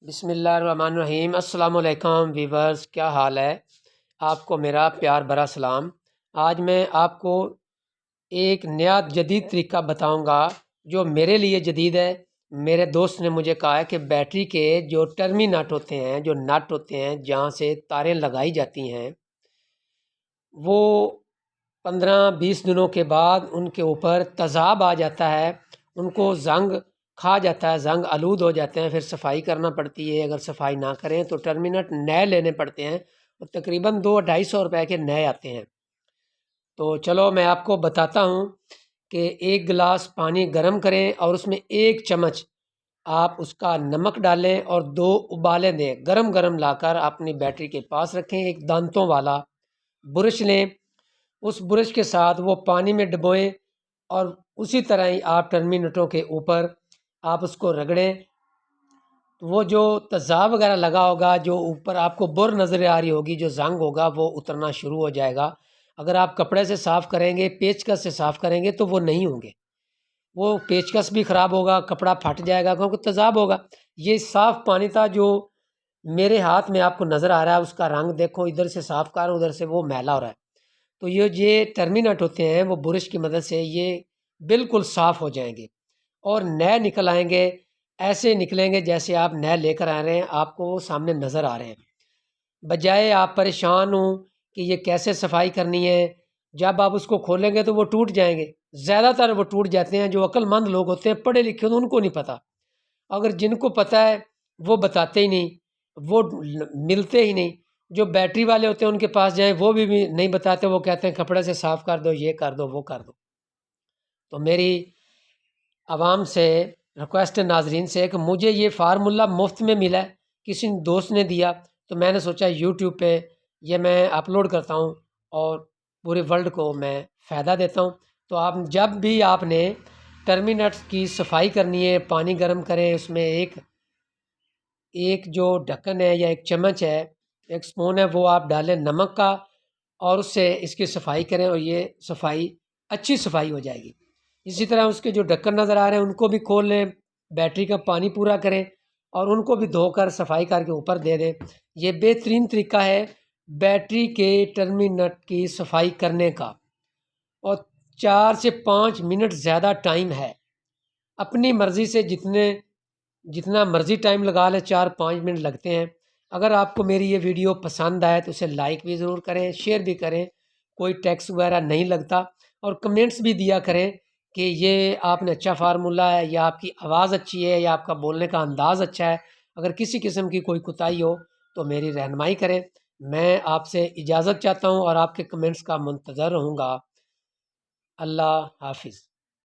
بسم اللہ الرحمن الرحیم۔ السلام علیکم ویورز، کیا حال ہے؟ آپ کو میرا پیار بھرا سلام۔ آج میں آپ کو ایک نیا جدید طریقہ بتاؤں گا جو میرے لیے جدید ہے۔ میرے دوست نے مجھے کہا ہے کہ بیٹری کے جو ٹرمی نٹ ہوتے ہیں، جو نٹ ہوتے ہیں جہاں سے تاریں لگائی جاتی ہیں، وہ 15-20 دنوں کے بعد ان کے اوپر تیزاب آ جاتا ہے، ان کو زنگ کھا جاتا ہے، زنگ آلود ہو جاتے ہیں، پھر صفائی کرنا پڑتی ہے۔ اگر صفائی نہ کریں تو ٹرمینٹ نئے لینے پڑتے ہیں، اور تقریباً 200-250 روپے کے نئے آتے ہیں۔ تو چلو میں آپ کو بتاتا ہوں کہ 1 گلاس پانی گرم کریں اور اس میں 1 چمچ آپ اس کا نمک ڈالیں اور 2 ابالے دیں، گرم گرم لا کر اپنی بیٹری کے پاس رکھیں۔ ایک دانتوں والا برش لیں، اس برش کے ساتھ وہ پانی میں ڈبوئیں اور اسی طرح ہی آپ ٹرمینٹوں کے اوپر آپ اس کو رگڑیں۔ وہ جو تیزاب وغیرہ لگا ہوگا، جو اوپر آپ کو بر نظر آ رہی ہوگی، جو زنگ ہوگا وہ اترنا شروع ہو جائے گا۔ اگر آپ کپڑے سے صاف کریں گے، پیچکس سے صاف کریں گے تو وہ نہیں ہوں گے، وہ پیچکس بھی خراب ہوگا، کپڑا پھٹ جائے گا کیونکہ تیزاب ہوگا۔ یہ صاف پانی تھا جو میرے ہاتھ میں آپ کو نظر آ رہا ہے، اس کا رنگ دیکھو، ادھر سے صاف کر ادھر سے وہ میلا ہو رہا ہے۔ تو یہ ٹرمینٹ ہوتے ہیں، وہ برش کی مدد سے یہ بالکل صاف ہو جائیں گے اور نئے نکل آئیں گے، ایسے نکلیں گے جیسے آپ نئے لے کر آ رہے ہیں، آپ کو وہ سامنے نظر آ رہے ہیں۔ بجائے آپ پریشان ہوں کہ یہ کیسے صفائی کرنی ہے، جب آپ اس کو کھولیں گے تو وہ ٹوٹ جائیں گے۔ زیادہ تر وہ ٹوٹ جاتے ہیں، جو عقل مند لوگ ہوتے ہیں، پڑھے لکھے ہوتے ہیں، ان کو نہیں پتہ۔ اگر جن کو پتہ ہے وہ بتاتے ہی نہیں، وہ ملتے ہی نہیں۔ جو بیٹری والے ہوتے ہیں ان کے پاس جائیں، وہ بھی نہیں بتاتے، وہ کہتے ہیں کپڑے سے صاف کر دو، یہ کر دو، وہ کر دو۔ تو میری عوام سے ریکویسٹ ہے، ناظرین سے، کہ مجھے یہ فارمولہ مفت میں ملا ہے، کسی دوست نے دیا، تو میں نے سوچا یوٹیوب پہ یہ میں اپلوڈ کرتا ہوں اور پورے ورلڈ کو میں فائدہ دیتا ہوں۔ تو آپ جب بھی آپ نے ٹرمینٹس کی صفائی کرنی ہے، پانی گرم کریں، اس میں ایک جو ڈھکن ہے یا 1 چمچ ہے، 1 سپون ہے، وہ آپ ڈالیں نمک کا، اور اس سے اس کی صفائی کریں اور یہ صفائی اچھی صفائی ہو جائے گی۔ اسی طرح اس کے جو ڈھکن نظر آ رہے ہیں ان کو بھی کھول لیں، بیٹری کا پانی پورا کریں اور ان کو بھی دھو کر صفائی کر کے اوپر دے دیں۔ یہ بہترین طریقہ ہے بیٹری کے ٹرمینٹ کی صفائی کرنے کا، اور 4 سے 5 منٹ زیادہ ٹائم ہے۔ اپنی مرضی سے جتنا مرضی ٹائم لگا لیں، 4-5 منٹ لگتے ہیں۔ اگر آپ کو میری یہ ویڈیو پسند آئے تو اسے لائک بھی ضرور کریں، شیئر بھی کریں، کوئی ٹیکس وغیرہ نہیں لگتا، اور کمنٹس بھی دیا کریں کہ یہ آپ نے اچھا فارمولہ ہے، یا آپ کی آواز اچھی ہے، یا آپ کا بولنے کا انداز اچھا ہے۔ اگر کسی قسم کی کوئی کوتاہی ہو تو میری رہنمائی کریں۔ میں آپ سے اجازت چاہتا ہوں اور آپ کے کمنٹس کا منتظر رہوں گا۔ اللہ حافظ۔